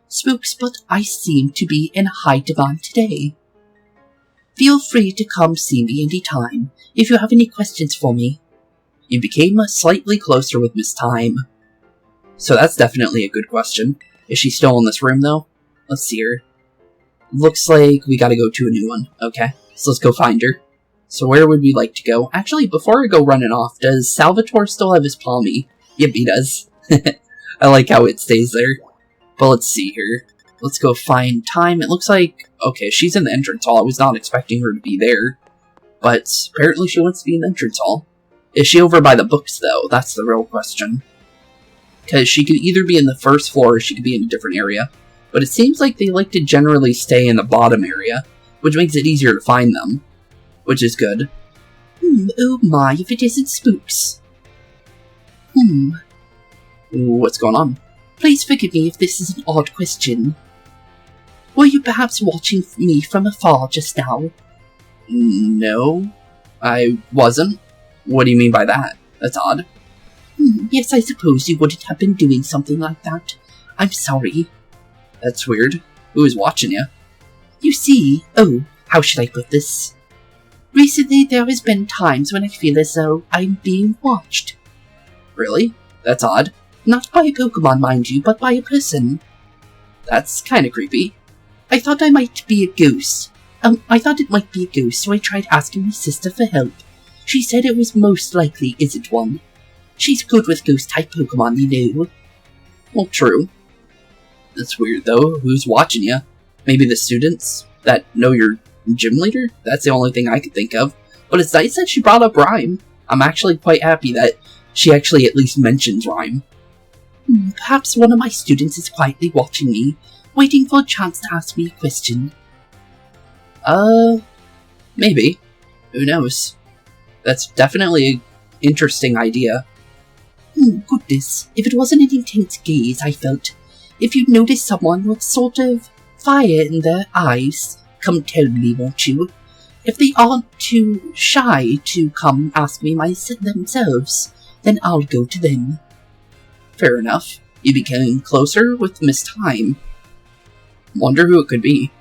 Spooks, but I seem to be in high demand today. Feel free to come see me any time if you have any questions for me. You became slightly closer with Miss Tyme. So that's definitely a good question. Is she still in this room, though? Let's see her. Looks like we gotta go to a new one. Okay, so let's go find her. So where would we like to go? Actually, before I go running off, does Salvatore still have his Palmy? Yep, he does. I like how it stays there. But let's see here. Let's go find Tyme. It looks like... Okay, she's in the entrance hall. I was not expecting her to be there. But apparently she wants to be in the entrance hall. Is she over by the books, though? That's the real question. Because she could either be in the first floor or she could be in a different area. But it seems like they like to generally stay in the bottom area, which makes it easier to find them. Which is good. Oh my, if it isn't Spooks. What's going on? Please forgive me if this is an odd question. Were you perhaps watching me from afar just now? No, I wasn't. What do you mean by that? That's odd. Yes, I suppose you wouldn't have been doing something like that. I'm sorry. That's weird. Who is watching you? You see, how should I put this? Recently, there has been times when I feel as though I'm being watched. Really? That's odd. Not by a Pokemon, mind you, but by a person. That's kinda creepy. I thought it might be a ghost, so I tried asking my sister for help. She said it was most likely isn't one. She's good with ghost-type Pokemon, you know. Well, true. That's weird, though. Who's watching you? Maybe the students that know you're gym leader? That's the only thing I could think of. But it's nice that she brought up Ryme. I'm actually quite happy that she actually at least mentions Ryme. Perhaps one of my students is quietly watching me, waiting for a chance to ask me a question. Maybe. Who knows? That's definitely an interesting idea. Goodness, if it wasn't an intense gaze, I felt. If you'd notice someone with sort of fire in their eyes, come tell me, won't you? If they aren't too shy to come ask me themselves, then I'll go to them. Fair enough. You became closer with Miss Tyme. Wonder who it could be.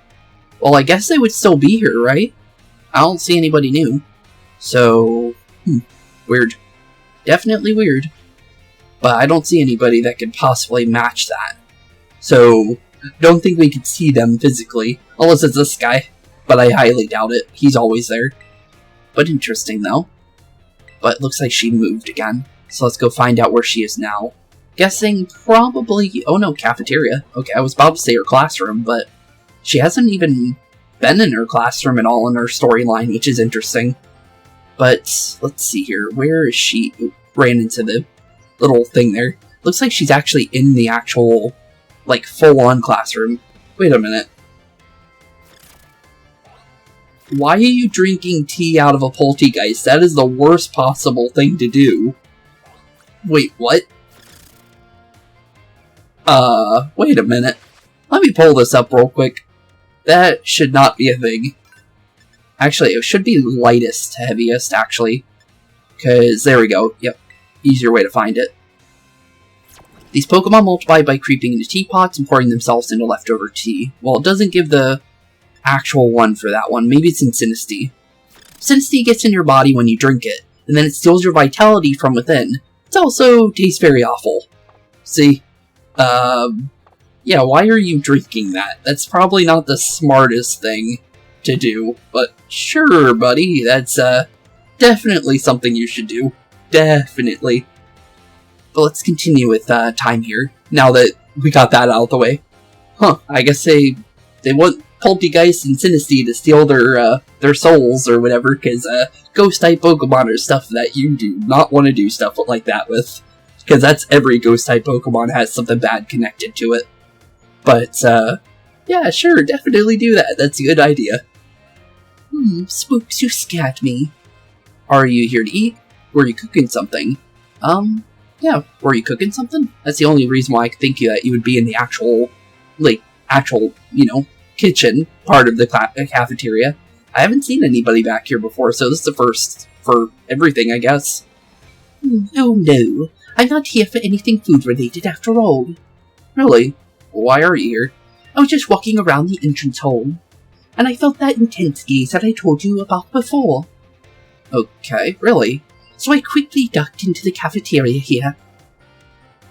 Well, I guess they would still be here, right? I don't see anybody new. So, weird. Definitely weird. But I don't see anybody that could possibly match that. So, don't think we could see them physically. Unless it's this guy. But I highly doubt it. He's always there. But interesting, though. But it looks like she moved again. So let's go find out where she is now. Guessing probably... Oh no, cafeteria. Okay, I was about to say her classroom, but... She hasn't even been in her classroom at all in her storyline, which is interesting. But, let's see here. Where is she? Ooh, ran into the little thing there. Looks like she's actually in the actual, like, full-on classroom. Wait a minute. Why are you drinking tea out of a poltergeist? That is the worst possible thing to do. Wait, what? Wait a minute. Let me pull this up real quick. That should not be a thing. Actually, it should be lightest to heaviest, actually. Because, there we go. Yep. Easier way to find it. These Pokemon multiply by creeping into teapots and pouring themselves into leftover tea. Well, it doesn't give the actual one for that one. Maybe it's in Sinistea. Sinistea gets in your body when you drink it, and then it steals your vitality from within. It also tastes very awful. See? Yeah, why are you drinking that? That's probably not the smartest thing to do, but sure, buddy, that's, definitely something you should do. Definitely. But let's continue with, Tyme here, now that we got that out of the way. Huh, I guess they want Poltergeist and Sinistea to steal their souls or whatever, because, Ghost-type Pokemon are stuff that you do not want to do stuff like that with. Because that's every Ghost-type Pokemon has something bad connected to it. But, yeah, sure, definitely do that. That's a good idea. Spooks, you scared me. Are you here to eat? Were you cooking something? Yeah, were you cooking something? That's the only reason why I could think that you would be in the actual, you know, kitchen part of the cafeteria. I haven't seen anybody back here before, so this is the first for everything, I guess. Oh no, I'm not here for anything food-related after all. Really? Why are you here? I was just walking around the entrance hall, and I felt that intense gaze that I told you about before. Okay, really? So I quickly ducked into the cafeteria here.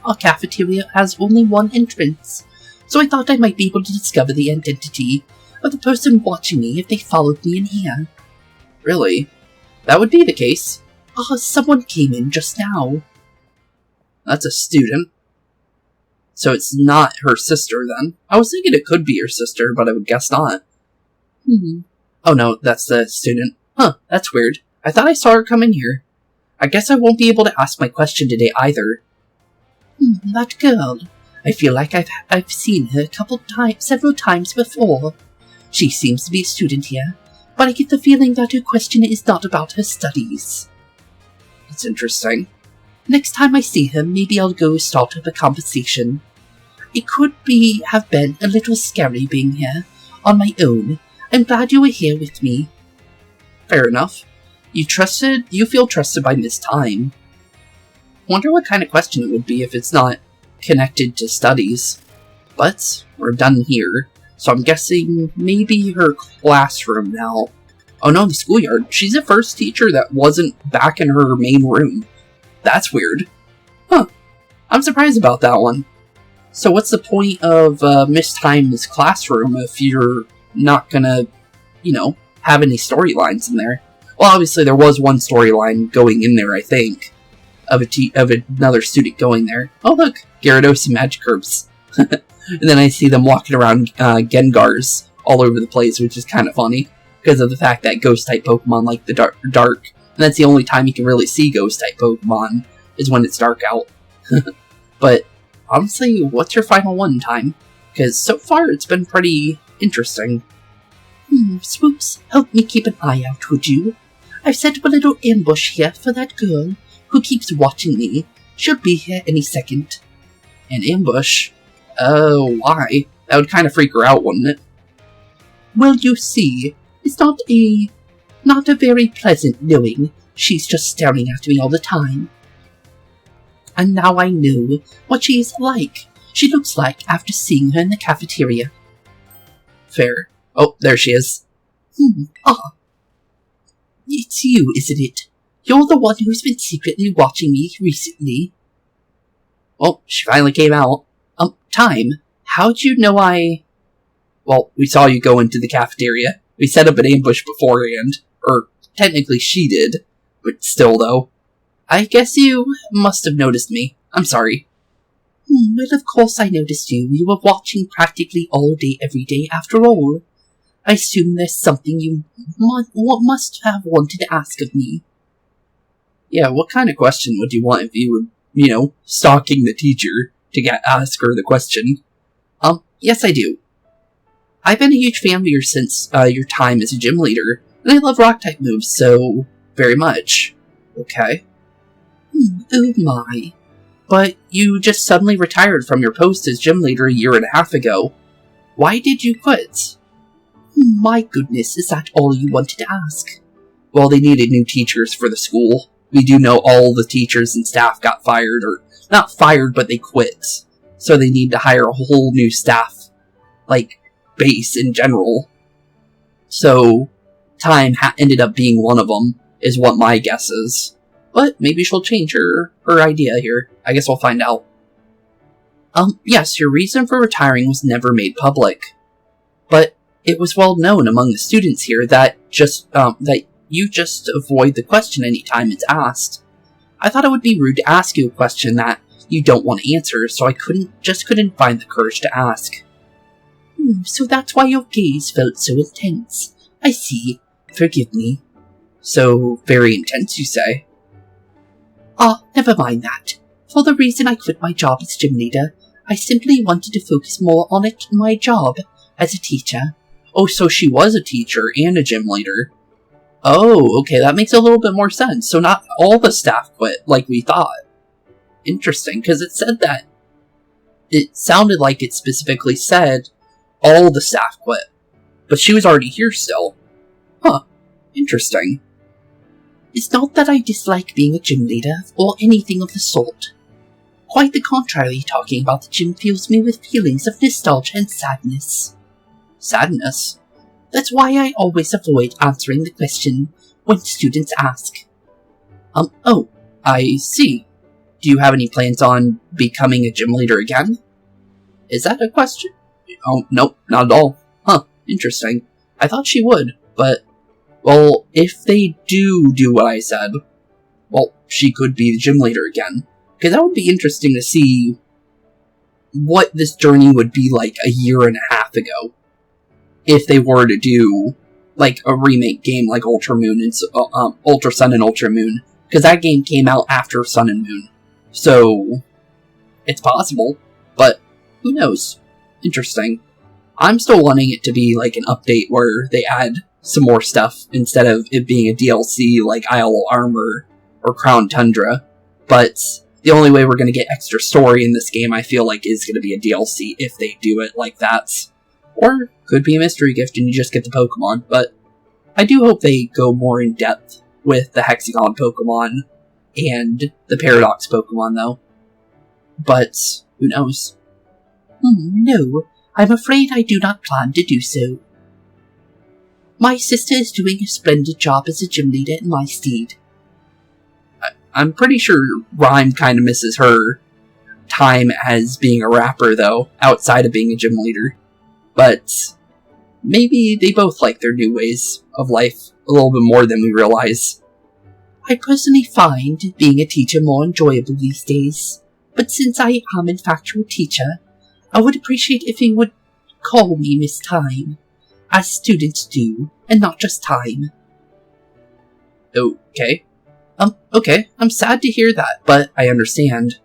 Our cafeteria has only one entrance, so I thought I might be able to discover the identity of the person watching me if they followed me in here. Really? That would be the case. Someone came in just now. That's a student. So it's not her sister, then. I was thinking it could be her sister, but I would guess not. Oh no, that's the student. Huh, that's weird. I thought I saw her come in here. I guess I won't be able to ask my question today either. That girl. I feel like I've seen her several times before. She seems to be a student here, but I get the feeling that her question is not about her studies. It's interesting. Next time I see her, maybe I'll go start up a conversation. It could have been a little scary being here on my own. I'm glad you were here with me. Fair enough. You feel trusted by Miss Tyme. Wonder what kind of question it would be if it's not connected to studies. But we're done here, so I'm guessing maybe her classroom now. Oh no, the schoolyard. She's the first teacher that wasn't back in her main room. That's weird. Huh. I'm surprised about that one. So what's the point of Miss Tyme's classroom if you're not gonna, you know, have any storylines in there? Well, obviously there was one storyline going in there, I think, of another student going there. Oh look, Gyarados and Magikarps. And then I see them walking around Gengars all over the place, which is kind of funny, because of the fact that Ghost-type Pokemon like the dark, and that's the only time you can really see Ghost-type Pokemon, is when it's dark out. But, honestly, what's your final one, Tyme? Because so far it's been pretty interesting. Spooks, help me keep an eye out, would you? I've set up a little ambush here for that girl who keeps watching me. She'll be here any second. An ambush? Why? That would kind of freak her out, wouldn't it? Well, you see, it's not a Not a very pleasant knowing she's just staring at me all the time. And now I know what she is like. She looks like after seeing her in the cafeteria. Fair. Oh, there she is. It's you, isn't it? You're the one who's been secretly watching me recently. Well, she finally came out. Tyme, how'd you know Well, we saw you go into the cafeteria. We set up an ambush beforehand. Or, technically she did. But still, though. I guess you must have noticed me. I'm sorry. Well, of course I noticed you. You were watching practically all day, every day, after all. I assume there's something you must have wanted to ask of me. Yeah, what kind of question would you want if you were, stalking the teacher to ask her the question? Yes I do. I've been a huge fan of yours since your time as a gym leader, and I love rock-type moves so very much. Okay. Oh my. But you just suddenly retired from your post as gym leader a year and a half ago. Why did you quit? My goodness, is that all you wanted to ask? Well, they needed new teachers for the school. We do know all the teachers and staff got fired, or not fired, but they quit. So they need to hire a whole new staff, base in general. So, Tyme ended up being one of them, is what my guess is. But maybe she'll change her idea here. I guess we'll find out. Yes, your reason for retiring was never made public. But it was well known among the students here that you just avoid the question any time it's asked. I thought it would be rude to ask you a question that you don't want to answer, so I couldn't find the courage to ask. So that's why your gaze felt so intense. I see. Forgive me. So very intense, you say? Never mind that. For the reason I quit my job as gym leader, I simply wanted to focus more on my job as a teacher. Oh, so she was a teacher and a gym leader. Oh, okay, that makes a little bit more sense. So not all the staff quit like we thought. Interesting, because it sounded like it specifically said all the staff quit. But she was already here still. Huh, interesting. It's not that I dislike being a gym leader, or anything of the sort. Quite the contrary, talking about the gym fills me with feelings of nostalgia and sadness. Sadness? That's why I always avoid answering the question when students ask. Oh, I see. Do you have any plans on becoming a gym leader again? Is that a question? Oh, nope, not at all. Huh, interesting. I thought she would, but... Well, if they do what I said, well, she could be the gym leader again. Because that would be interesting to see what this journey would be like a year and a half ago. If they were to do, a remake game like Ultra Moon and Ultra Sun and Ultra Moon. Because that game came out after Sun and Moon. So, it's possible, but who knows? Interesting. I'm still wanting it to be an update where they add some more stuff instead of it being a DLC like Isle of Armor or Crown Tundra. But the only way we're going to get extra story in this game, I feel like, is going to be a DLC if they do it like that. Or could be a mystery gift and you just get the Pokemon, but I do hope they go more in depth with the Hexagon Pokemon and the Paradox Pokemon, though. But who knows? No, I'm afraid I do not plan to do so. My sister is doing a splendid job as a gym leader in my stead. I'm pretty sure Ryme kind of misses her time as being a rapper, though, outside of being a gym leader. But maybe they both like their new ways of life a little bit more than we realize. I personally find being a teacher more enjoyable these days, but since I am in fact your teacher, I would appreciate if you would call me Miss Tyme, as students do, and not just Tyme. Okay. Okay, I'm sad to hear that, but I understand.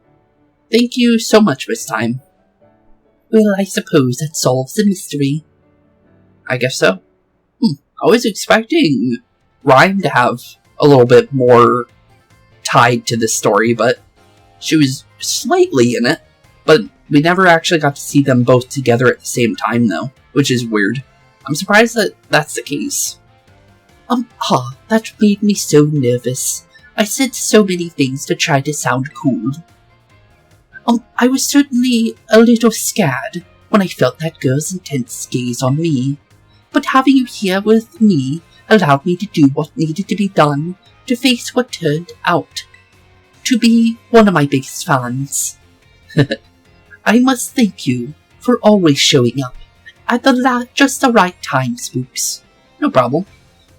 Thank you so much, Miss Tyme. Well, I suppose that solves the mystery. I guess so. I was expecting Ryme to have a little bit more tied to this story, but she was slightly in it. But we never actually got to see them both together at the same time, though, which is weird. I'm surprised that that's the case. That made me so nervous. I said so many things to try to sound cool. I was certainly a little scared when I felt that girl's intense gaze on me. But having you here with me allowed me to do what needed to be done to face what turned out to be one of my biggest fans. I must thank you for always showing up at just the right time, Spooks. No problem.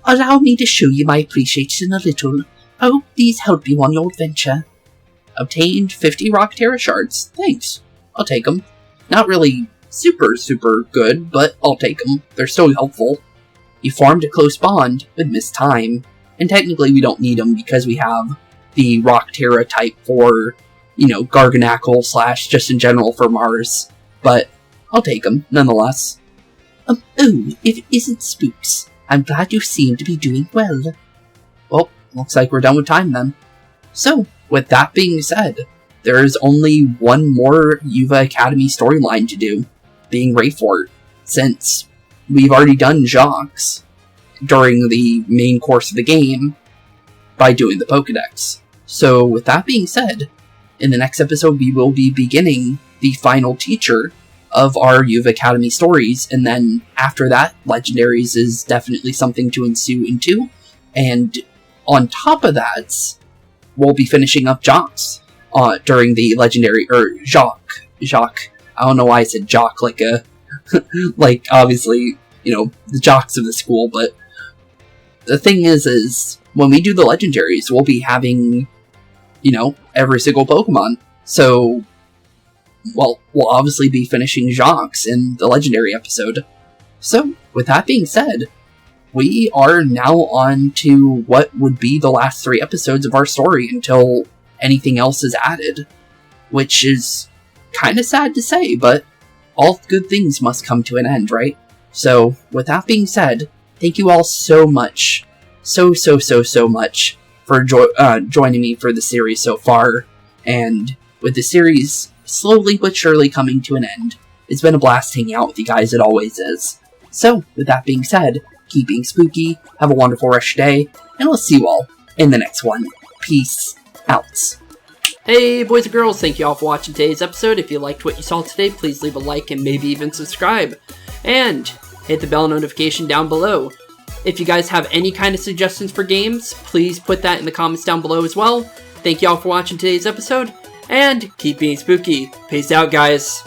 Allow me to show you my appreciation a little. I hope these help you on your adventure. Obtained 50 Rock Terra shards. Thanks. I'll take them. Not really super good, but I'll take them. They're still helpful. You formed a close bond with Miss Tyme, and technically we don't need them because we have the Rock Terra type for, Garganackle / just in general for Mars. But I'll take them, nonetheless. If it isn't Spooks, I'm glad you seem to be doing well. Well, looks like we're done with time then. So, with that being said, there is only one more Uva Academy storyline to do, being Rayfort, since we've already done Jacques during the main course of the game by doing the Pokedex. So, with that being said, in the next episode we will be beginning the final teacher of our Uva Academy stories, and then after that, Legendaries is definitely something to ensue into, and on top of that, we'll be finishing up Jacques during the Legendary, Jacques, I don't know why I said Jock like a, like, obviously, the jocks of the school, but the thing is when we do the Legendaries, we'll be having, every single Pokemon, so, well, we'll obviously be finishing Jacques in the Legendary episode. So, with that being said, we are now on to what would be the last 3 episodes of our story until anything else is added, which is kind of sad to say, but all good things must come to an end, right? So, with that being said, thank you all so much, so much for joining me for the series so far, and with the series slowly but surely coming to an end, it's been a blast hanging out with you guys, it always is. So, with that being said, keep being spooky, have a wonderful rest of your day, and we'll see you all in the next one. Peace out. Hey boys and girls, thank you all for watching today's episode. If you liked what you saw today, please leave a like and maybe even subscribe. And hit the bell notification down below. If you guys have any kind of suggestions for games, please put that in the comments down below as well. Thank you all for watching today's episode, and keep being spooky. Peace out, guys.